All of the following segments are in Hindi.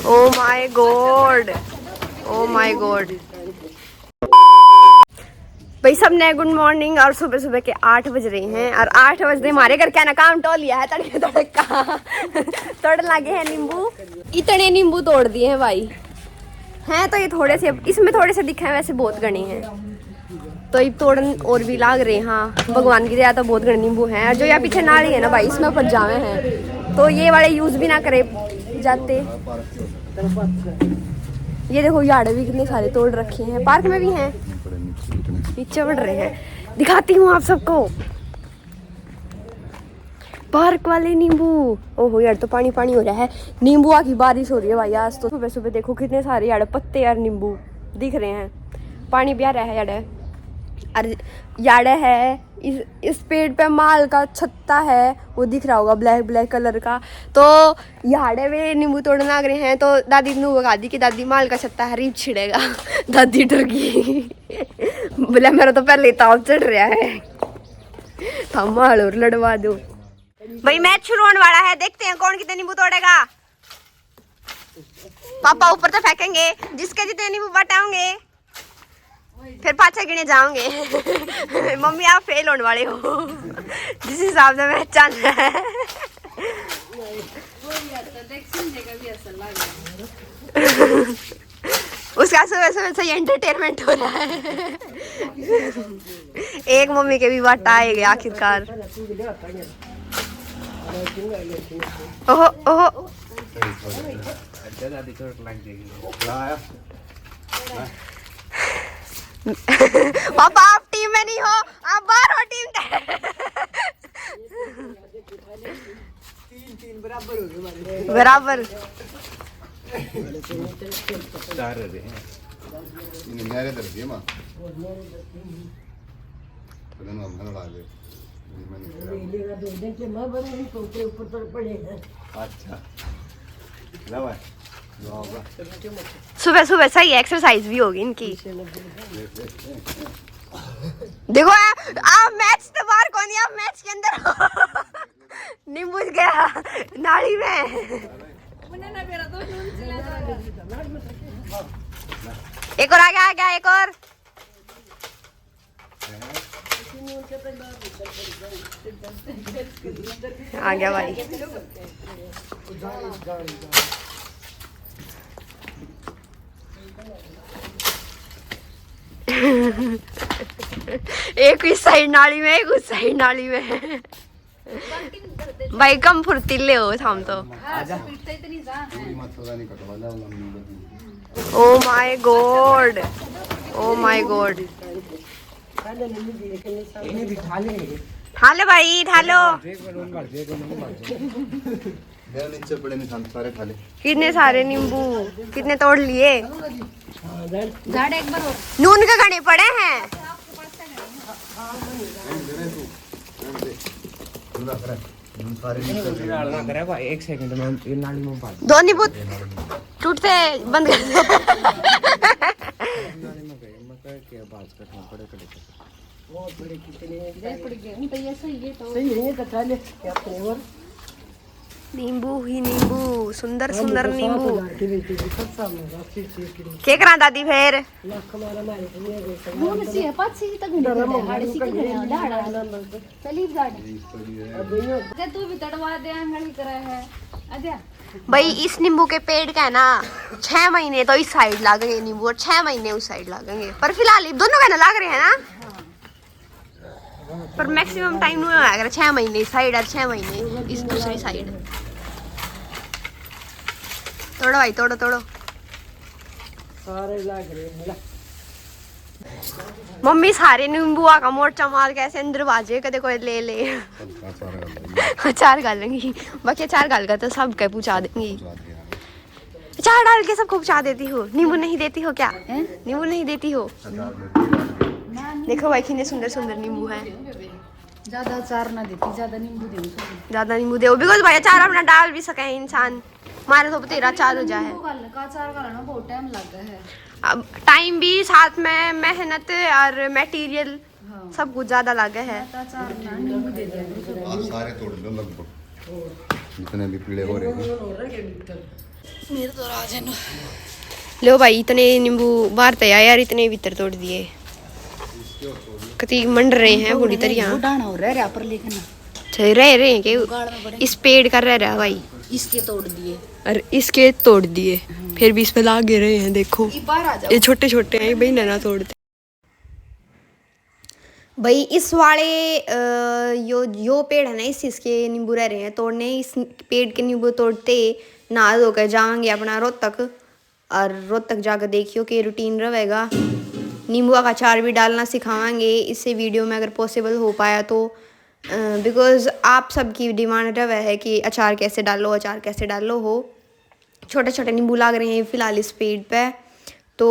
O my god, oh my God. भाई सबने गुड मॉर्निंग। और सुबह सुबह के 8 बज रहे हैं और 8 बजते हमारे घर क्या ना काम टो लिया है तड़के तड़का तोड़ लागे हैं नींबू। इतने नींबू तोड़ दिए हैं भाई। हैं तो ये थोड़े से, इसमें थोड़े से दिखे हैं, वैसे बहुत घने हैं तो ये तोड़न और भी लाग रहे हैं। हाँ भगवान की दया तो बहुत घने नींबू हैं। और जो यहाँ पीछे नाली है ना भाई, इसमें ऊपर जावे हैं तो ये वाले यूज भी ना करे जाते। ये देखो यार्ड भी कितने सारे तोड़ रखे हैं, पार्क में भी हैं, नीचे बढ़ रहे हैं। दिखाती हूँ आप सबको पार्क वाले नींबू। ओहो यार तो पानी पानी हो रहा है, नींबुआ की बारिश हो रही है भाई आज तो। सुबह सुबह देखो कितने सारे यार पत्ते यार नींबू दिख रहे हैं, पानी भी आ रहा है यार। और याड़ है इस पेड़ पे माल का छत्ता है, वो दिख रहा होगा ब्लैक ब्लैक कलर का। तो याड़े में नींबू तोड़ने लग रहे हैं तो दादी ने बता दी कि दादी माल का छत्ता हरीब छिड़ेगा दादी डर गई बोला मेरा तो पहले ताव चढ़ रहा है, था माल और लड़वा दो। भाई मैच शुरू होने वाला है, देखते हैं कौन कितने नींबू तोड़ेगा। पापा ऊपर तो फेंकेंगे, जिसके जितने नींबू बटाओगे फिर पाछे गिने जाओगे मम्मी आप फेल होने वाले हो जिस हिसाब से मैच चल रहा है उसका सुबह सुबह से एंटरटेनमेंट हो रहा है एक मम्मी के भी बात आएगी आखिरकार। ओहो ओहो पापा आप टीम में नहीं हो, आप बाहर हो टीम के। तीन बराबर हो गए, बराबर चार रहे हैं मेरे तरफ ये मां तो ना हम लड़ा ले लेगा दो दिन के मैं बने नहीं सोते ऊपर तक पड़ेगा। अच्छा लवा सुबह सुबह सही एक्सरसाइज भी होगी इनकी। देखो आप मैच तो बाहर कौन है, आप मैच के अंदर हो नींबू गया नाली में। एक और आ गया एक और आ गया भाई। एक इस साइड नाली में, एक उस साइड नाली में भाई कम फुर्तीले हो हम तो। Oh my god, oh my god. ठालो भाई ठालो, कितने सारे नींबू कितने तोड़ लिए। नून के घने पड़े हैं। एक सेकंड में नाली में दो नींबू टूटते बंद कर। नींबू ही नींबू, सुंदर सुंदर नींबू। क्या करा दादी फिर भाई इस नींबू के पेड़ का है ना 6 महीने तो इस साइड लागेंगे नींबू और 6 महीने उस साइड लागेंगे, पर फिलहाल दोनों का ना लाग रहे हैं ना, पर मैक्सिमम टाइम नहीं लग 6 महीने इस साइड और 6 महीने इस दूसरी साइड। तोड़ो भाई तोड़ो तोड़ो। मम्मी सारे नींबुआ का मोर्चा मार के ऐसे अंदर बाजे कदे कोई ले ले अचार डालेंगी, बाकी अचार डाल कर तो सब के पूछा देंगी। अचार डाल के सबको पूछा देती हो, नींबू नहीं देती हो क्या? नींबू नहीं देती हो? देखो भाई कितने सुंदर सुंदर नींबू हैं। ज्यादा अचार ना देती, ज्यादा नींबू दे, ज्यादा नींबू दे बिकॉज भाई अचार अपना डाल भी सके इंसान, मारे तो तेरा अचार हो जाए। अचार का बहुत टाइम लगा है, अब टाइम भी साथ में मेहनत और मटेरियल सब कुछ ज्यादा लगे है। सारे तोड़ लो लगभग जितने भी पीले हो रहे हैं। मेरे तो राज है ना। लो भाई इतने नींबू मारते यार, इतने भीतर तोड़ दिए, कति मंड रहे हैं पूरी तरह। डाना हो रहा है पर लेकिन रह रहे हैं गाड़ में कि बड़े इस पेड़ का रह रहा है भाई, इसके तोड़ दिए। और इसके तोड़ दिए, फिर भी इसमें लागे रहे हैं। देखो ये बाहर आ जाओ। ये छोटे छोटे हैं भाई, ना तोड़ते भाई। इस वाले यो पेड़ है ना, इसके नींबू रह रहे हैं तोड़ने। इस पेड़ के नींबू तोड़ते नहा धोकर जाएंगे अपना रोहतक, और रोहतक जाकर देखियो कि रूटीन रहेगा। नींबू का अचार भी डालना सिखाएंगे इससे वीडियो में अगर पॉसिबल हो पाया तो, बिकॉज़ आप सबकी डिमांड रहा है कि अचार कैसे डालो, अचार कैसे डालो हो। छोटे छोटे नींबू लाग रहे हैं फ़िलहाल इस पेड़ पे, तो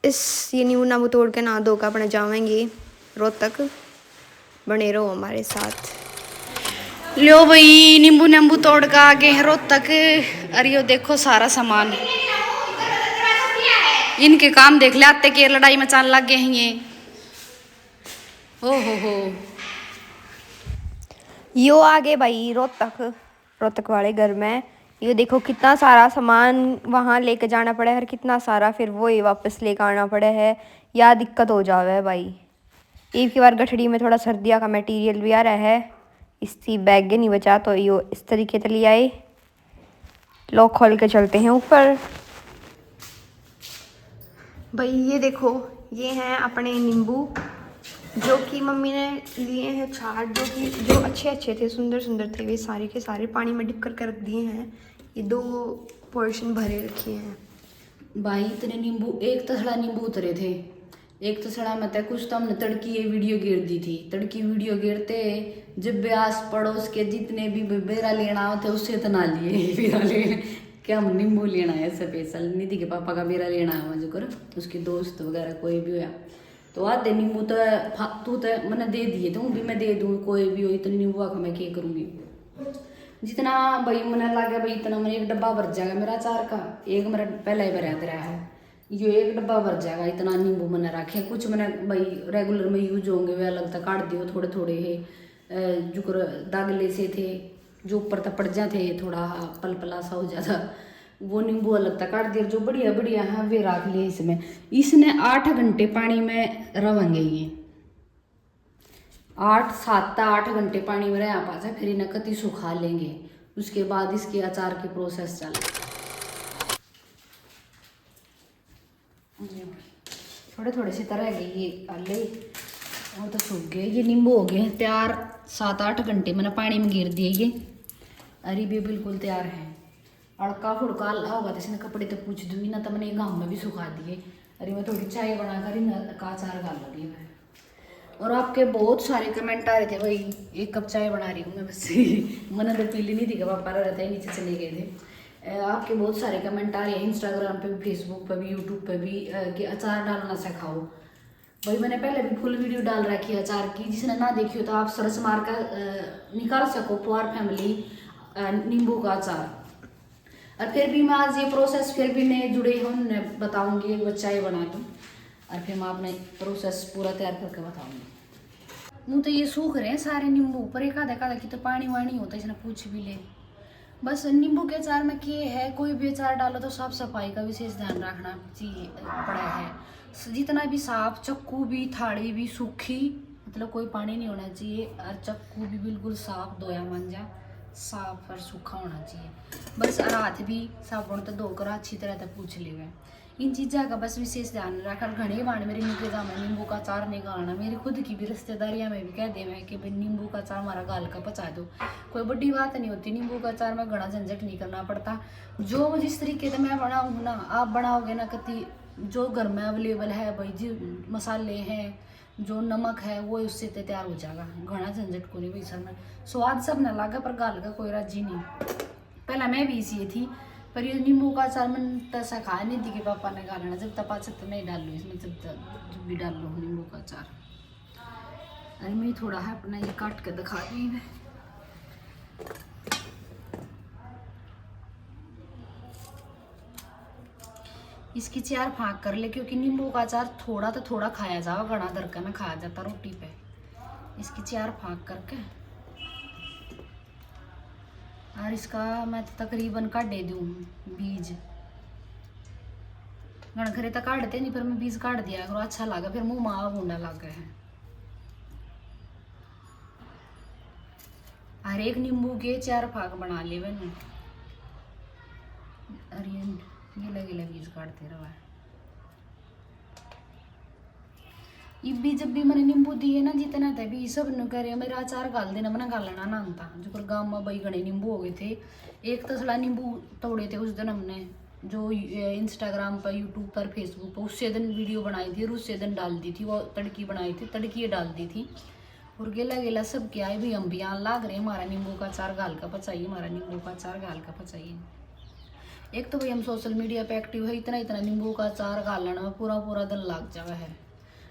इस ये नींबू नाबू तोड़ के ना धोकर अपने जाएंगे रोहतक। बने रहो हमारे साथ। लो भाई नींबू नींबू तोड़ का आगे है रोहतक। अरे यो देखो सारा सामान, इनके काम देख ले, आते के लड़ाई मचान लग गए हैं ये। ओ हो यो आगे भाई रोहतक वाले घर में। ये देखो कितना सारा सामान वहाँ लेके जाना पड़ा है, और कितना सारा फिर वो ही वापस लेकर आना पड़ा है। या दिक्कत हो जावे है भाई। एक की बार गठड़ी में थोड़ा सर्दिया का मटेरियल भी आ रहा है, इसकी बैग नहीं बचा तो यो इस तरीके से ले आए। लॉक खोल के चलते हैं ऊपर। भाई ये देखो, ये हैं अपने नींबू जो कि मम्मी ने लिए हैं चार, जो अच्छे थे, सुंदर थे। वे सारे के सारे पानी में डिप करके रख दिए हैं। ये 2 पोर्शन भरे रखे हैं भाई। इतने नींबू, एक तसड़ा नींबू उतरे थे, एक तसड़ा में तय कुछ तो हमने तड़की ये वीडियो गिर दी थी। तड़की वीडियो गिरते जब ब्यास पड़ोस के जितने भी बेरा लेना होते उससे तो ना लिए बेरा ले क्या हम नींबू लेना है स्पेशल। निधि के पापा का बेरा लेना है मुझे कर, उसके दोस्त वगैरह कोई भी हो तो आधे नींबू तो तू तो मैंने दे दिए, तो भी मैं दे दूँ कोई भी हो। इतने नींबू आकर मैं क्या करूँगी, जितना भाई मैंने लगा भाई इतना मैंने एक डब्बा भर जाएगा मेरा अचार का। एक मेरा पहला ही भरा रहा है, यो एक डब्बा भर जाएगा। इतना नींबू मैंने रखे, कुछ मैंने भाई रेगुलर में यूज होंगे वे अलग तक काट दियो थोड़े थोड़े है। जुकर दागले से थे जो ऊपर तक पड़ जाते थोड़ा पलपला सा हो जाता, वो नींबू अलग तक काट दिया। जो बढ़िया बढ़िया है वे रख लिए इसमें। इसने 8 घंटे पानी में रहेंगे ये, 7-8 घंटे पानी में रह पाता, फिर इन्हें कति सुखा लेंगे। उसके बाद इसके अचार की प्रोसेस चल। थोड़े थोड़े से तरह गए ये आले और तो सूख गए। ये नींबू हो गए तैयार, 7-8 घंटे मैंने पानी में गिर दिए ये। अरे भी बिल्कुल तैयार है। अड़का फुड़का होगा तो इसने कपड़े तो पूछ दूंगी ना, तो मैंने गाँव में भी सुखा दिए। अरे मैं थोड़ी चाय बनाकर इन का अचार डाल रही हूँ। और आपके बहुत सारे कमेंट आ रहे थे भाई 1 कप चाय बना रही हूँ मैं बस मैंने तो पीली नहीं थी, पापा रहते हैं नीचे चले गए थे। आपके बहुत सारे कमेंट आ रहे हैं इंस्टाग्राम पे भी, फेसबुक पे भी, यूट्यूब पे भी कि अचार डालना सिखाओ। भाई मैंने पहले भी फुल वीडियो डाल रखी है अचार की, जिसने ना देखी हो तो आप सर्च मार कर निकाल सको पुआर फैमिली नींबू का अचार। और फिर भी मैं आज ये प्रोसेस फिर भी नए जुड़े हूँ बताऊँगी, एक बार चाय बना दूँ और फिर मैं अपने प्रोसेस पूरा तैयार करके बताऊँगी। मुँह तो ये सूख रहे हैं सारे नींबू, पर एक आधा की तो पानी वानी होता है, इसने पूछ भी ले। बस नींबू के अचार में क्या है, कोई भी अचार डालो तो साफ सफाई का विशेष ध्यान रखना चाहिए पड़ा है। जितना भी साफ, चक्कू भी थाली भी सूखी, मतलब कोई पानी नहीं होना चाहिए, और चक्कू भी बिल्कुल साफ धोया मांजा साफ और सूखा होना चाहिए। बस और हाथ भी साबुन तो धोकर अच्छी तरह से पूछ ले हुए। इन चीज़ों का बस विशेष ध्यान रखकर घने बाण मेरी निकले जा मैं नींबू का अचार निकालना। मेरी खुद की भी रिश्तेदारियाँ में भी कह दे मैं कि भाई नींबू का अचार हमारा गाल का पचा दो। कोई बड़ी बात नहीं होती, नींबू का अचार में घना झंझट नहीं करना पड़ता। जो जिस तरीके से मैं बनाऊँ ना, आप बनाओगे ना कति जो घर में अवेलेबल है भाई जी मसाले हैं, जो नमक है वो उससे तैयार हो जाएगा। घना झंझट को नहीं भाई सर में स्वाद सब न लागा, पर गाल का कोई राजी नहीं। पहला मैं भी इसी थी, पर ये नींबू का अचार मैंने तैसा खाया नहीं थी कि पापा ने खा लेना। जब तपा छत नहीं डाल लो इसमें, जब भी डाल लो नींबू का अचार। अरे मैं थोड़ा है अपना ये काट के दिखा दी है। इसकी 4 फाँक कर ले, क्योंकि नींबू का अचार थोड़ा तो थोड़ा खाया जाओ, घना दर का ना खाया जाता रोटी पे। इसकी 4 फाँक करके और इसका मैं तो तकरीबन काटे दूँ बीज, गण खरे तो काटते नहीं, पर मैं बीज काट दिया करो, अच्छा लगा, फिर मुँह माँ बूंदा लग गया है। हर एक नींबू के 4 फाक बना ले मैंने, और ये लगे बीज काटते रहा है। भी जब भी मैंने नींबू दिए ना जितना था भी सब न करे मेरा अचार गाल देना, मैंने गालना ना था जो पर गाँव में भाई घने नींबू हो गए थे। एक तसला नींबू तोड़े थे उस दिन हमने, जो इंस्टाग्राम पर, यूट्यूब पर, फेसबुक पर उससे दिन वीडियो बनाई थी और उससे दिन डाल दी थी, वो तड़की बनाई थी, तड़की डाल दी थी। और गेला सब क्या है भाई, हम भी यहाँ लाग रहे हमारा नींबू का अचार गाल का पचाइए, हमारा नींबू का अचार गाल का पचाइए। एक तो भाई हम सोशल मीडिया पे एक्टिव है, इतना इतना नींबू का अचार गालने में पूरा दिन लग जावा है।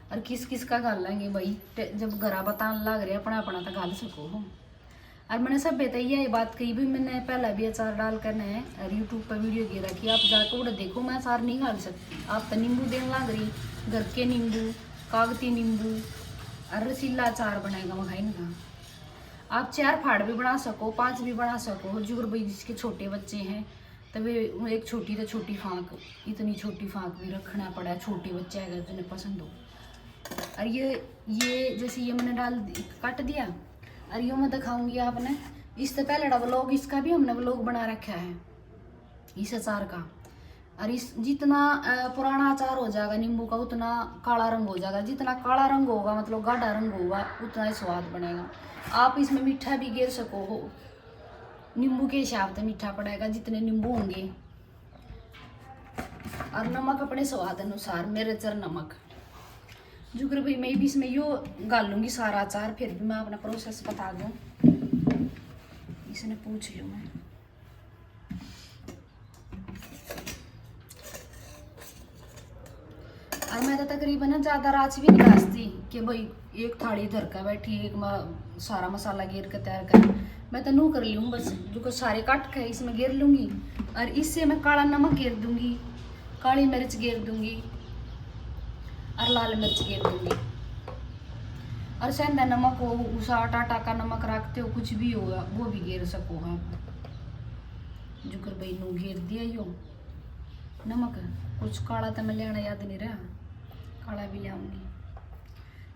और किस का गाल लेंगे भाई, जब घरा बतान लग रहे अपना तो गाल सको हो। और मैंने सब बताइए ये बात कही भी, मैंने पहला भी अचार डाल करना है और यूट्यूब पर वीडियो की रखी, आप जाकर उड़ा देखो, मैं अचार नहीं गाल सकती। आप तो नींबू देने लग रही, घर के नींबू, कागती नींबू और रसीला अचार बनाएगा मैं खाई का। आप 4 फाड़ भी बना सको, 5 भी बना सको, जो भाई जिसके छोटे बच्चे हैं तो वे एक छोटी फाँक, इतनी छोटी फाँक भी रखना पड़ा, छोटे बच्चे आएगा जिन्हें पसंद हो। और ये जैसे ये मैंने काट दिया, और ये मैं दिखाऊंगी आपने, इससे पहले व्लॉग इसका भी हमने व्लॉग बना रखा है इस अचार का। और इस जितना पुराना अचार हो जाएगा नींबू का उतना काला रंग हो जाएगा, जितना काला रंग होगा मतलब गाढ़ा रंग होगा उतना ही स्वाद बनेगा। आप इसमें मीठा भी गेर सको हो, नींबू के हिसाब से मीठा पड़ेगा जितने नींबू होंगे। और नमक अपने स्वाद अनुसार, मिर्च और नमक। जुगर भाई मैं भी इसमें यो गाल लूँगी सारा अचार, फिर भी मैं अपना प्रोसेस बता दूँ, इसने पूछ लियो मैं। और मैं तो तकरीबन ना ज़्यादा राच भी नहीं घासती कि भाई एक थाली धर कर बैठी, एक सारा मसाला घेर कर तैयार कर, मैं तो नू कर लूँ बस, जो को सारे काट के इसमें घेर लूँगी। और इससे मैं काला नमक घेर दूँगी, काली मिर्च घेर दूँगी और लाल मिर्च घेर दूँगी। और सेंधा नमक हो, उसा टाटा का नमक रखते हो, कुछ भी होगा वो भी घेर सको आप। जो कर भाई नू घेर दिया यो नमक, कुछ काला तो मैं लेना याद नहीं रहा, काला भी ले आऊँगी,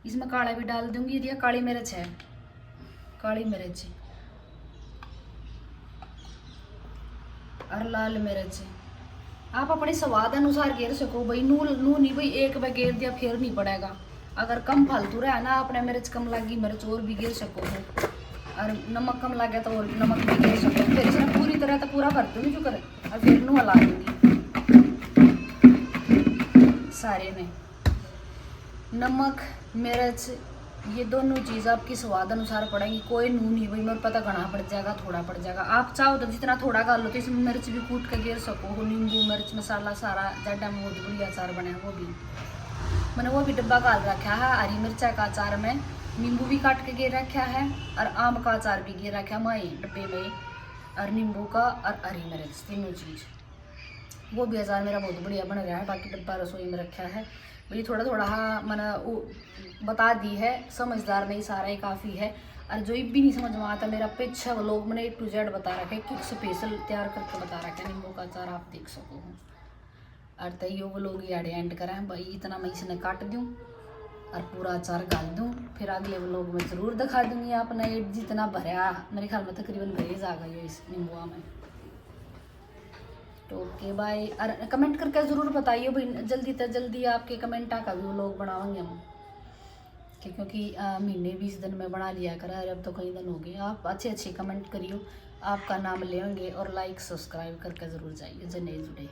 इसमें काला भी डाल दूँगी। दिया काली मिर्च है, काली मिर्च और लाल मिर्च आप अपने स्वाद अनुसार घेर सको भाई। नू नहीं भाई एक बार घेर दिया फिर नहीं पड़ेगा, अगर कम फालतू रहा ना अपने मिर्च कम लगी मिर्च और भी घेर सको हो, और नमक कम लगे तो और भी नमक भी घेर सको। फिर इसमें पूरी तरह तो पूरा भर दूँगी जो करे, और फिर नू हला दूँगी सारे में। नमक मिर्च ये दोनों चीज़ आपकी स्वाद अनुसार पड़ेंगी, कोई नू नहीं भाई मेरे पता घना पड़ जाएगा थोड़ा पड़ जाएगा। आप चाहो तो जितना थोड़ा गाल लो तो इसमें मिर्च भी कूट के घेर सको हो, नींबू मिर्च मसाला सारा जाडा में बहुत बढ़िया अचार बने। वो भी मैंने वो भी डब्बा गाल रखा है। हरी मिर्चा का अचार में नींबू भी काट के घेर रखा है, और आम का अचार भी घेर रखा है मैं डब्बे में, और नींबू का और हरी मिर्च तीनों चीज़। वो भी अचार मेरा बहुत बढ़िया बन रहा है, बाकी डब्बा रसोई में रखा है। भाई थोड़ा थोड़ा हाँ मैंने वो बता दी है, समझदार नहीं सारा ही काफ़ी है। और जो भी नहीं समझ में आता मेरा पीछे लोग मैंने A to Z बता रखे, कुछ स्पेशल तैयार करके बता रखे नींबू का अचार, आप देख सको। और तैयो वो लोग याडे एंड करें भाई, इतना मैं इसने काट दूँ और पूरा अचार गाल दूँ, फिर अगले व्लॉग में ज़रूर दिखा दूँगी आपने जितना भरा, मेरे ख्याल में तकरीबन भरे जाएगा ये इस नींबुआ में। तो ओके बाय, और कमेंट करके ज़रूर बताइए भाई, जल्दी से जल्दी आपके कमेंट का भी व्लॉग बनाएंगे हम, क्योंकि महीने 20 दिन में बना लिया करा, अब तो कई दिन हो गए। आप अच्छे कमेंट करियो, आपका नाम लेंगे, और लाइक सब्सक्राइब करके ज़रूर जाइए जो नहीं जुड़े।